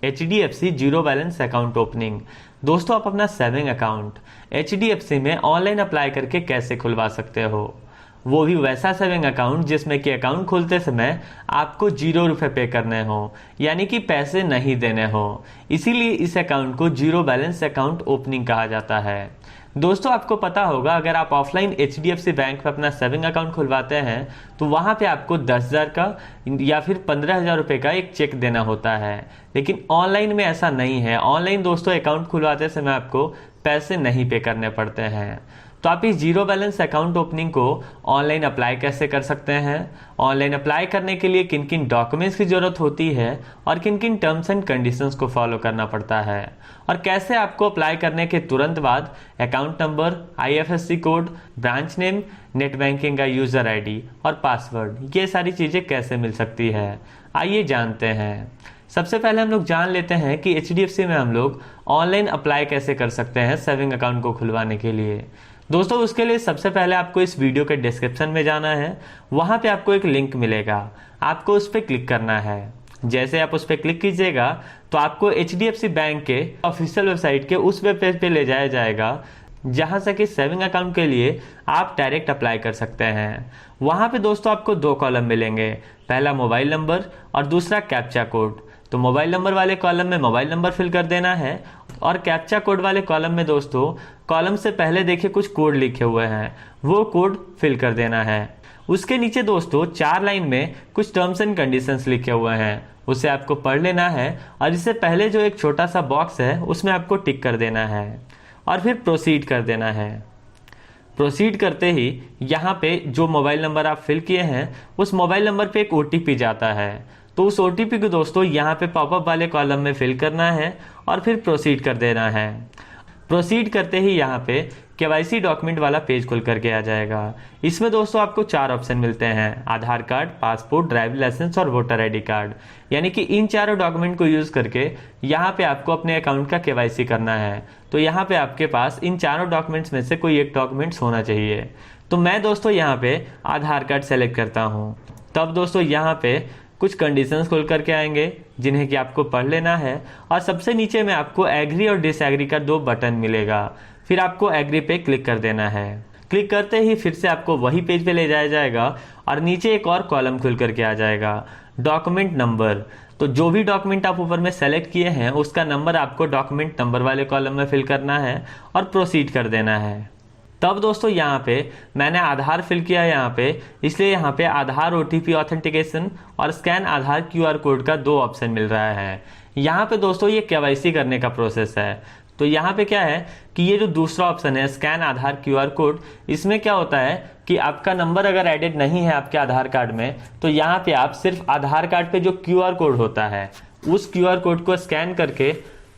HDFC zero balance account opening. दोस्तों, आप अपना सेविंग अकाउंट HDFC में ऑनलाइन अप्लाई करके कैसे खुलवा सकते हो, वो भी वैसा सेविंग अकाउंट जिसमें कि अकाउंट खोलते समय आपको 0 रुपये पे करने हो, यानी कि पैसे नहीं देने हो। इसीलिए इस अकाउंट को जीरो बैलेंस अकाउंट ओपनिंग कहा जाता है। दोस्तों, आपको पता होगा अगर आप ऑफलाइन HDFC बैंक में अपना सेविंग अकाउंट खुलवाते हैं तो वहाँ पे आपको 10,000 का या फिर 15,000 रुपये का एक चेक देना होता है, लेकिन ऑनलाइन में ऐसा नहीं है। ऑनलाइन दोस्तों अकाउंट खुलवाते समय आपको पैसे नहीं पे करने पड़ते हैं। तो आप इस जीरो बैलेंस अकाउंट ओपनिंग को ऑनलाइन अप्लाई कैसे कर सकते हैं, ऑनलाइन अप्लाई करने के लिए किन किन डॉक्यूमेंट्स की ज़रूरत होती है और किन किन टर्म्स एंड कंडीशंस को फॉलो करना पड़ता है, और कैसे आपको अप्लाई करने के तुरंत बाद account number, IFSC code, branch name, net banking का यूज़र ID और पासवर्ड, ये सारी चीज़ें कैसे मिल सकती है, आइए जानते हैं। सबसे पहले हम लोग जान लेते हैं कि HDFC में हम लोग ऑनलाइन अप्लाई कैसे कर सकते हैं सेविंग अकाउंट को खुलवाने के लिए। दोस्तों, उसके लिए सबसे पहले आपको इस वीडियो के डिस्क्रिप्शन में जाना है। वहाँ पे आपको एक लिंक मिलेगा, आपको उस पर क्लिक करना है। जैसे आप उस पर क्लिक कीजिएगा तो आपको HDFC बैंक के ऑफिशियल वेबसाइट के उस वेब पेज पे ले जाया जाएगा जहाँ से कि सेविंग अकाउंट के लिए आप डायरेक्ट अप्लाई कर सकते हैं। वहाँ पे दोस्तों आपको 2 कॉलम मिलेंगे, पहला मोबाइल नंबर और दूसरा कैप्चा कोड। तो मोबाइल नंबर वाले कॉलम में मोबाइल नंबर फिल कर देना है और कैप्चा कोड वाले कॉलम में दोस्तों कॉलम से पहले देखिए कुछ कोड लिखे हुए हैं, वो कोड फिल कर देना है। उसके नीचे दोस्तों 4 लाइन में कुछ टर्म्स एंड कंडीशंस लिखे हुए हैं, उसे आपको पढ़ लेना है और इससे पहले जो एक छोटा सा बॉक्स है उसमें आपको टिक कर देना है और फिर प्रोसीड कर देना है। प्रोसीड करते ही यहाँ पे जो मोबाइल नंबर आप फिल किए हैं उस मोबाइल नंबर पे एक OTP जाता है, तो उस OTP को दोस्तों यहाँ पे पॉपअप वाले कॉलम में फिल करना है और फिर प्रोसीड कर देना है। प्रोसीड करते ही यहाँ पे KYC डॉक्यूमेंट वाला पेज खुल करके आ जाएगा। इसमें दोस्तों आपको 4 ऑप्शन मिलते हैं, आधार कार्ड, पासपोर्ट, ड्राइविंग लाइसेंस और वोटर ID कार्ड। यानी कि इन चारों डॉक्यूमेंट को यूज़ करके यहाँ पे आपको अपने अकाउंट का KYC करना है। तो यहाँ पे आपके पास इन चारों डॉक्यूमेंट्स में से कोई एक डॉक्यूमेंट्स होना चाहिए। तो मैं दोस्तों यहाँ पे आधार कार्ड सेलेक्ट करता हूँ। तब दोस्तों यहाँ पे कुछ कंडीशंस खुल करके आएंगे जिन्हें कि आपको पढ़ लेना है और सबसे नीचे में आपको एग्री और डिसएग्री का 2 बटन मिलेगा। फिर आपको एग्री पे क्लिक कर देना है। क्लिक करते ही फिर से आपको वही पेज पे ले जाया जाएगा और नीचे एक और कॉलम खुल करके आ जाएगा, डॉक्यूमेंट नंबर। तो जो भी डॉक्यूमेंट आप ऊपर में सेलेक्ट किए हैं उसका नंबर आपको डॉक्यूमेंट नंबर वाले कॉलम में फिल करना है और प्रोसीड कर देना है। तब दोस्तों यहाँ पे मैंने आधार फिल किया है यहाँ पे, इसलिए यहाँ पे आधार OTP ऑथेंटिकेशन और स्कैन आधार QR कोड का 2 ऑप्शन मिल रहा है। यहाँ पे दोस्तों ये KYC करने का प्रोसेस है। तो यहाँ पे क्या है कि ये जो दूसरा ऑप्शन है स्कैन आधार QR कोड, इसमें क्या होता है कि आपका नंबर अगर एडेड नहीं है आपके आधार कार्ड में तो यहाँ पे आप सिर्फ आधार कार्ड पे जो QR कोड होता है उस QR कोड को स्कैन करके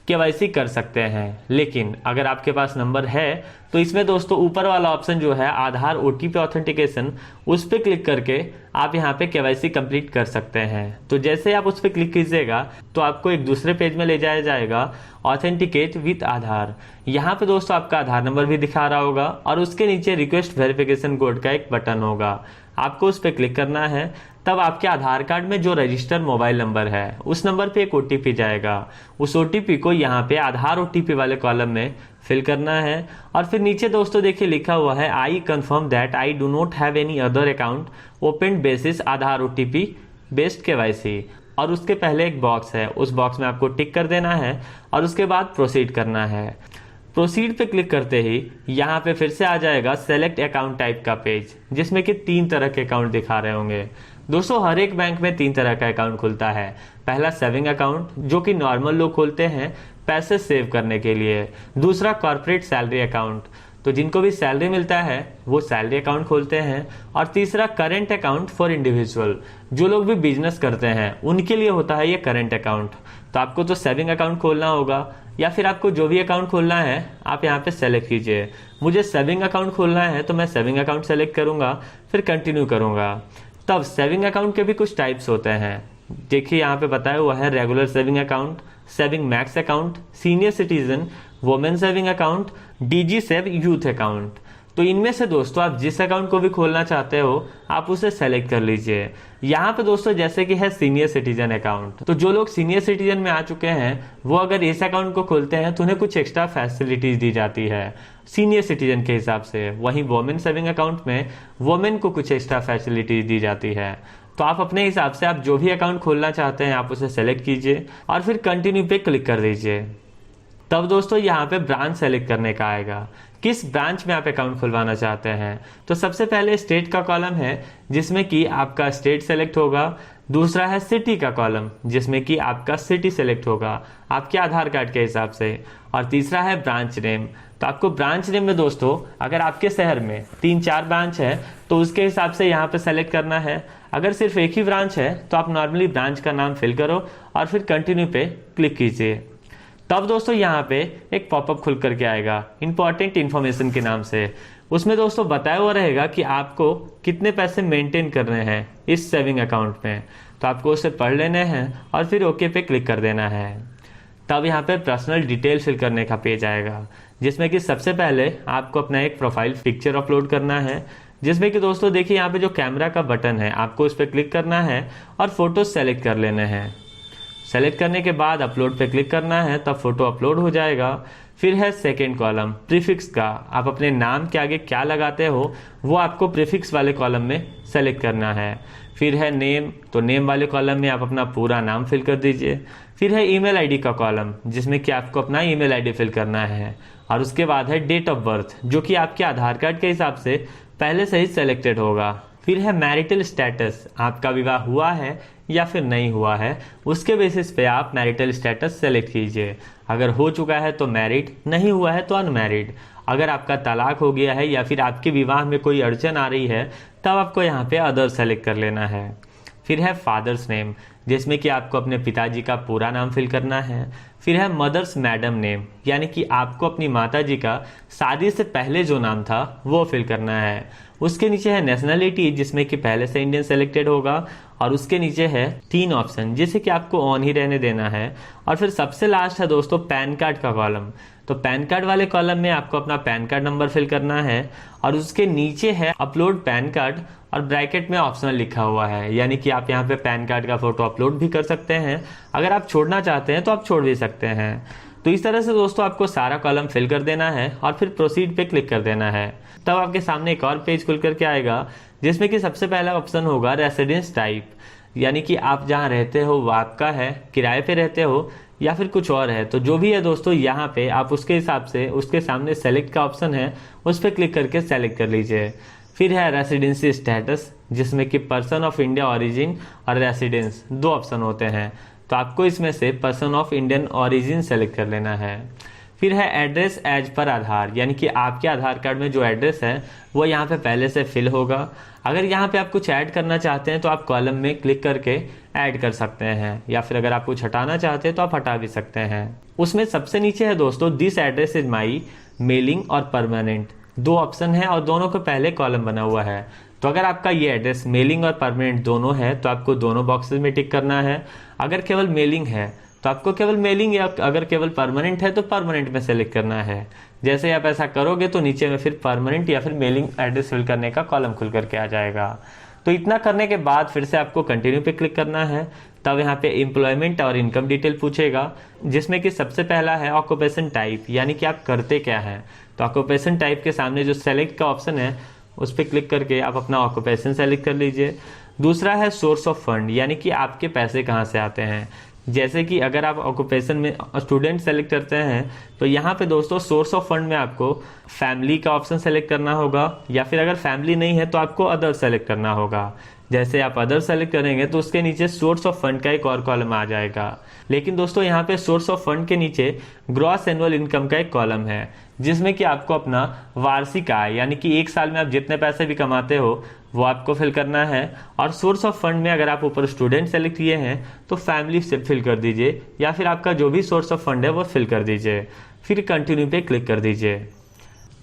KYC कर सकते हैं। लेकिन अगर आपके पास नंबर है तो इसमें दोस्तों ऊपर वाला ऑप्शन जो है आधार OTP ऑथेंटिकेशन, उस पर क्लिक करके आप यहाँ पे KYC कंप्लीट कर सकते हैं। तो जैसे आप उस पर क्लिक कीजिएगा तो आपको एक दूसरे पेज में ले जाया जाएगा, ऑथेंटिकेट विथ आधार। यहाँ पे दोस्तों आपका आधार नंबर भी दिखा रहा होगा और उसके नीचे रिक्वेस्ट वेरिफिकेशन कोड का एक बटन होगा, आपको उस पर क्लिक करना है। तब आपके आधार कार्ड में जो रजिस्टर्ड मोबाइल नंबर है उस नंबर पे एक OTP जाएगा, उस OTP को यहाँ पे आधार OTP वाले कॉलम में फिल करना है और फिर नीचे दोस्तों देखिए लिखा हुआ है I confirm that I do not have any other account open basis Aadhaar OTP based KYC, और उसके पहले एक बॉक्स है, उस बॉक्स में आपको टिक कर देना है और उसके बाद प्रोसीड करना है। प्रोसीड पे क्लिक करते ही यहाँ पे फिर से आ जाएगा सेलेक्ट अकाउंट टाइप का पेज, जिसमें कि 3 तरह के अकाउंट दिखा रहे होंगे। दोस्तों हर एक बैंक में 3 तरह का अकाउंट खुलता है। पहला सेविंग अकाउंट जो कि नॉर्मल लोग खोलते हैं पैसे सेव करने के लिए। दूसरा कॉर्पोरेट सैलरी अकाउंट, तो जिनको भी सैलरी मिलता है वो सैलरी अकाउंट खोलते हैं। और तीसरा करेंट अकाउंट फॉर इंडिविजुअल, जो लोग भी बिजनेस करते हैं उनके लिए होता है ये करेंट अकाउंट। तो आपको तो सेविंग अकाउंट खोलना होगा या फिर आपको जो भी अकाउंट खोलना है आप यहाँ पे सेलेक्ट कीजिए। मुझे सेविंग अकाउंट खोलना है तो मैं सेविंग अकाउंट सेलेक्ट करूँगा, फिर कंटिन्यू करूँगा। तब सेविंग अकाउंट के भी कुछ टाइप्स होते हैं, देखिए यहाँ पे बताया हुआ है regular saving account, saving max account, senior citizen, women saving account, DG save youth account. तो इनमें से दोस्तों आप जिस अकाउंट को भी खोलना चाहते हो आप उसे सेलेक्ट कर लीजिए। यहाँ पे दोस्तों जैसे कि है सीनियर सिटीजन अकाउंट, तो जो लोग सीनियर सिटीजन में आ चुके हैं वो अगर इस अकाउंट को खोलते हैं तो उन्हें कुछ एक्स्ट्रा फैसिलिटीज दी जाती है सीनियर सिटीजन के हिसाब से। वहीं वोमेन सेविंग अकाउंट में वोमेन को कुछ एक्स्ट्रा फैसिलिटीज दी जाती है। तो आप अपने हिसाब से आप जो भी अकाउंट खोलना चाहते हैं आप उसे सेलेक्ट कीजिए और फिर कंटिन्यू पे क्लिक कर दीजिए। तब दोस्तों यहाँ पे ब्रांच सेलेक्ट करने का आएगा, किस ब्रांच में आप अकाउंट खुलवाना चाहते हैं। तो सबसे पहले स्टेट का कॉलम है जिसमें कि आपका स्टेट सेलेक्ट होगा। दूसरा है सिटी का कॉलम जिसमें कि आपका सिटी सेलेक्ट होगा आपके आधार कार्ड के हिसाब से। और तीसरा है ब्रांच नेम। तो आपको ब्रांच नेम में दोस्तों अगर आपके शहर में 3-4 ब्रांच है तो उसके हिसाब से यहाँ पे सेलेक्ट करना है। अगर सिर्फ एक ही ब्रांच है तो आप नॉर्मली ब्रांच का नाम फिल करो और फिर कंटिन्यू पे क्लिक कीजिए। तब दोस्तों यहाँ पे एक पॉपअप खुल करके आएगा इंपॉर्टेंट इन्फॉर्मेशन के नाम से। उसमें दोस्तों बताया हुआ रहेगा कि आपको कितने पैसे मेंटेन करने हैं इस सेविंग अकाउंट में। तो आपको उसे पढ़ लेने हैं और फिर ओके पे क्लिक कर देना है। तब यहाँ पे पर्सनल डिटेल फिल करने का पेज आएगा जिसमें कि सबसे पहले आपको अपना एक प्रोफाइल पिक्चर अपलोड करना है, जिसमें कि दोस्तों देखिए यहाँ पे जो कैमरा का बटन है आपको उस पर क्लिक करना है और फोटो सेलेक्ट कर लेने हैं। सेलेक्ट करने के बाद अपलोड पे क्लिक करना है, तब फोटो अपलोड हो जाएगा। फिर है सेकेंड कॉलम प्रीफिक्स का, आप अपने नाम के आगे क्या लगाते हो वो आपको प्रीफिक्स वाले कॉलम में सेलेक्ट करना है। फिर है नेम, तो नेम वाले कॉलम में आप अपना पूरा नाम फिल कर दीजिए। फिर है ईमेल आईडी का कॉलम जिसमें कि आपको अपना ईमेल आईडी फिल करना है। और उसके बाद है डेट ऑफ बर्थ जो कि आपके आधार कार्ड के हिसाब से पहले से ही सेलेक्टेड होगा। फिर है मैरिटल स्टेटस, आपका विवाह हुआ है या फिर नहीं हुआ है, उसके बेसिस पे आप मैरिटल स्टेटस सेलेक्ट कीजिए। अगर हो चुका है तो मैरिड, नहीं हुआ है तो अनमैरिड। अगर आपका तलाक हो गया है या फिर आपके विवाह में कोई अड़चन आ रही है तब आपको यहाँ पे अदर सेलेक्ट कर लेना है। फिर है फादर्स नेम जिसमें कि आपको अपने पिताजी का पूरा नाम फिल करना है। फिर है मदर्स मैडम नेम यानी कि आपको अपनी माताजी का शादी से पहले जो नाम था वो फिल करना है। उसके नीचे है नेशनलिटी जिसमें कि पहले से इंडियन सेलेक्टेड होगा। और उसके नीचे है 3 ऑप्शन जिसे कि आपको ऑन ही रहने देना है। और फिर सबसे लास्ट है दोस्तों पैन कार्ड का कॉलम। तो पैन कार्ड वाले कॉलम में आपको अपना पैन कार्ड नंबर फिल करना है। और उसके नीचे है अपलोड पैन कार्ड और ब्रैकेट में ऑप्शनल लिखा हुआ है, यानी कि आप यहाँ पे पैन कार्ड का फोटो अपलोड भी कर सकते हैं। अगर आप छोड़ना चाहते हैं तो आप छोड़ भी सकते हैं। तो इस तरह से दोस्तों आपको सारा कॉलम फिल कर देना है और फिर प्रोसीड पे क्लिक कर देना है। तब आपके सामने एक और पेज खुल करके आएगा जिसमें कि सबसे पहला ऑप्शन होगा रेसिडेंस टाइप, यानी कि आप जहाँ रहते हो वो आपका है, किराए पे रहते हो या फिर कुछ और है। तो जो भी है दोस्तों यहाँ पे आप उसके हिसाब से उसके सामने सेलेक्ट का ऑप्शन है उस पर क्लिक करके सेलेक्ट कर लीजिए। फिर है रेसिडेंसी स्टेटस जिसमें कि पर्सन ऑफ इंडिया ओरिजिन और रेसिडेंस 2 ऑप्शन होते हैं। तो आपको इसमें से person of Indian origin select कर लेना है। फिर है एड्रेस एज पर आधार, यानी कि आपके आधार कार्ड में जो एड्रेस है वो यहाँ पे पहले से फिल होगा। अगर यहाँ पे आप कुछ ऐड करना चाहते हैं तो आप कॉलम में क्लिक करके ऐड कर सकते हैं, या फिर अगर आप कुछ हटाना चाहते हैं तो आप हटा भी सकते हैं। उसमें सबसे नीचे है दोस्तों this address is my mailing और परमानेंट, 2 ऑप्शन है और दोनों के पहले कॉलम बना हुआ है। तो अगर आपका ये एड्रेस मेलिंग और परमानेंट दोनों है तो आपको दोनों बॉक्सेस में टिक करना है। अगर केवल मेलिंग है तो आपको केवल मेलिंग, या अगर केवल परमानेंट है तो परमानेंट में सेलेक्ट करना है। जैसे आप ऐसा करोगे तो नीचे में फिर परमानेंट या फिर मेलिंग एड्रेस फिल करने का कॉलम खुल करके आ जाएगा। तो इतना करने के बाद फिर से आपको कंटिन्यू पे क्लिक करना है। तब यहाँ पे एम्प्लॉयमेंट और इनकम डिटेल पूछेगा जिसमें कि सबसे पहला है ऑक्यूपेशन टाइप, यानी कि आप करते क्या हैं। तो ऑक्यूपेशन टाइप के सामने जो सेलेक्ट का ऑप्शन है उस पर क्लिक करके आप अपना ऑक्यूपेशन सेलेक्ट कर लीजिए। दूसरा है सोर्स ऑफ फंड, यानी कि आपके पैसे कहाँ से आते हैं। जैसे कि अगर आप ऑक्यूपेशन में स्टूडेंट सेलेक्ट करते हैं तो यहाँ पे दोस्तों सोर्स ऑफ फंड में आपको फैमिली का ऑप्शन सेलेक्ट करना होगा, या फिर अगर फैमिली नहीं है तो आपको अदर सेलेक्ट करना होगा। जैसे आप अदर सेलेक्ट करेंगे तो उसके नीचे सोर्स ऑफ फंड का एक और कॉलम आ जाएगा। लेकिन दोस्तों यहाँ पे सोर्स ऑफ फंड के नीचे ग्रॉस एनुअल इनकम का एक कॉलम है जिसमें कि आपको अपना वार्षिक आय, यानी कि 1 साल में आप जितने पैसे भी कमाते हो वो आपको फिल करना है। और सोर्स ऑफ फंड में अगर आप ऊपर स्टूडेंट सेलेक्ट किए हैं तो फैमिली से फिल कर दीजिए, या फिर आपका जो भी सोर्स ऑफ फंड है वो फिल कर दीजिए। फिर कंटिन्यू पे क्लिक कर दीजिए।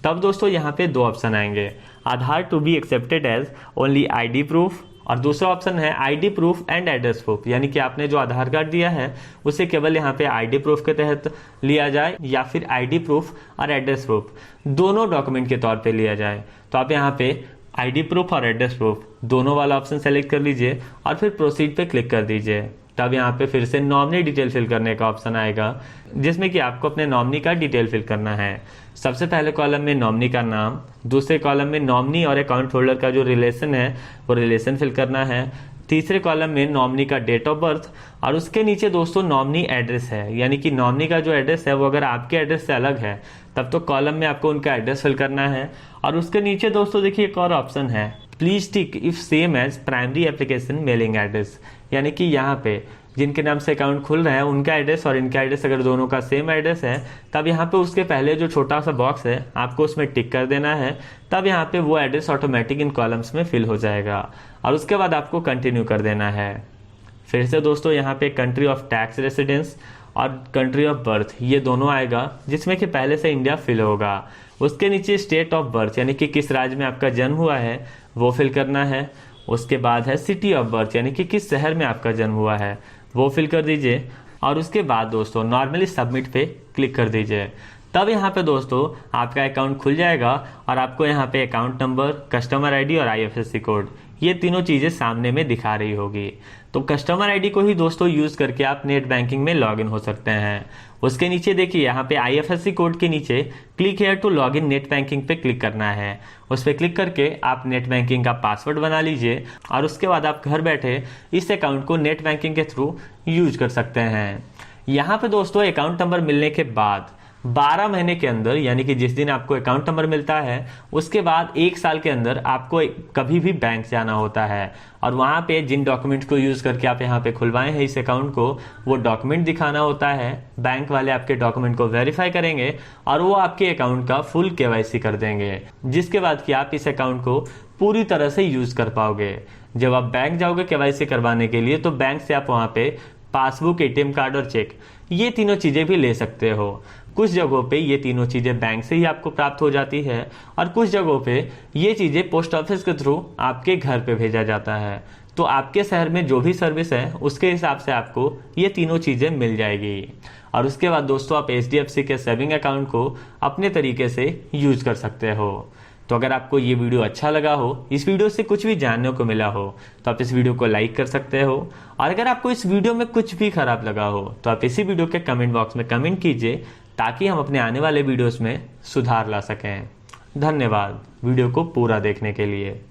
तब दोस्तों यहाँ पे 2 ऑप्शन आएंगे, Aadhaar to be accepted as only ID proof और दूसरा ऑप्शन है ID proof and address proof, यानी कि आपने जो आधार कार्ड दिया है उसे केवल यहाँ पे आईडी प्रूफ के तहत लिया जाए या फिर आईडी प्रूफ और एड्रेस प्रूफ दोनों डॉक्यूमेंट के तौर पे लिया जाए। तो आप यहाँ पे आईडी प्रूफ और एड्रेस प्रूफ दोनों वाला ऑप्शन सेलेक्ट कर लीजिए और फिर प्रोसीड पे क्लिक कर दीजिए। तब यहाँ पे फिर से नॉमिनी डिटेल फिल करने का ऑप्शन आएगा, जिसमें कि आपको अपने नॉमिनी का डिटेल फिल करना है। सबसे पहले कॉलम में नॉमिनी का नाम, दूसरे कॉलम में नॉमिनी और अकाउंट होल्डर का जो रिलेशन है वो रिलेशन फिल करना है, तीसरे कॉलम में नॉमिनी का डेट ऑफ बर्थ, और उसके नीचे दोस्तों नॉमिनी एड्रेस है, यानी कि नॉमिनी का जो एड्रेस है वो अगर आपके एड्रेस से अलग है तब तो कॉलम में आपको उनका एड्रेस फिल करना है। और उसके नीचे दोस्तों देखिए एक और ऑप्शन है, please tick if same as primary application mailing address, यानी कि यहाँ पे जिनके नाम से अकाउंट खुल रहा है उनका एड्रेस और इनका एड्रेस अगर दोनों का सेम एड्रेस है तब यहाँ पे उसके पहले जो छोटा सा बॉक्स है आपको उसमें टिक कर देना है। तब यहाँ पे वो एड्रेस ऑटोमेटिक इन कॉलम्स में फिल हो जाएगा और उसके बाद आपको कंटिन्यू कर देना है। फिर से दोस्तों यहाँ पे कंट्री ऑफ टैक्स रेसिडेंस और कंट्री ऑफ बर्थ ये दोनों आएगा, जिसमें कि पहले से इंडिया फिल होगा। उसके नीचे स्टेट ऑफ बर्थ, यानी कि किस राज्य में आपका जन्म हुआ है वो फिल करना है। उसके बाद है सिटी ऑफ बर्थ, यानी कि किस शहर में आपका जन्म हुआ है वो फिल कर दीजिए। और उसके बाद दोस्तों नॉर्मली सबमिट पे क्लिक कर दीजिए। तब यहाँ पे दोस्तों आपका अकाउंट खुल जाएगा और आपको यहाँ पे अकाउंट नंबर, कस्टमर आईडी और आईएफएससी कोड ये तीनों चीज़ें सामने में दिखा रही होगी। तो कस्टमर आईडी को ही दोस्तों यूज़ करके आप नेट बैंकिंग में लॉगिन हो सकते हैं। उसके नीचे देखिए यहाँ पे आईएफएससी कोड के नीचे click here to login net banking पे क्लिक करना है। उस पर क्लिक करके आप नेट बैंकिंग का पासवर्ड बना लीजिए और उसके बाद आप घर बैठे इस अकाउंट को नेट बैंकिंग के थ्रू यूज कर सकते हैं। यहाँ पे दोस्तों अकाउंट नंबर मिलने के बाद 12 महीने के अंदर, यानी कि जिस दिन आपको अकाउंट नंबर मिलता है उसके बाद 1 साल के अंदर आपको कभी भी बैंक जाना होता है और वहाँ पे जिन डॉक्यूमेंट को यूज़ करके आप यहाँ पे खुलवाए हैं इस अकाउंट को वो डॉक्यूमेंट दिखाना होता है। बैंक वाले आपके डॉक्यूमेंट को वेरीफाई करेंगे और वो आपके अकाउंट का फुल केवाईसी कर देंगे, जिसके बाद कि आप इस अकाउंट को पूरी तरह से यूज़ कर पाओगे। जब आप बैंक जाओगे केवाईसी करवाने के लिए तो बैंक से आप वहाँ पे पासबुक, एटीएम कार्ड और चेक ये तीनों चीज़ें भी ले सकते हो। कुछ जगहों पे ये तीनों चीज़ें बैंक से ही आपको प्राप्त हो जाती है और कुछ जगहों पे ये चीज़ें पोस्ट ऑफिस के थ्रू आपके घर पे भेजा जाता है। तो आपके शहर में जो भी सर्विस है उसके हिसाब से आपको ये तीनों चीज़ें मिल जाएगी। और उसके बाद दोस्तों आप एचडीएफसी के सेविंग अकाउंट को अपने तरीके से यूज कर सकते हो। तो अगर आपको ये वीडियो अच्छा लगा हो, इस वीडियो से कुछ भी जानने को मिला हो तो आप इस वीडियो को लाइक कर सकते हो। और अगर आपको इस वीडियो में कुछ भी खराब लगा हो तो आप इसी वीडियो के कमेंट बॉक्स में कमेंट कीजिए ताकि हम अपने आने वाले वीडियोस में सुधार ला सकें। धन्यवाद वीडियो को पूरा देखने के लिए।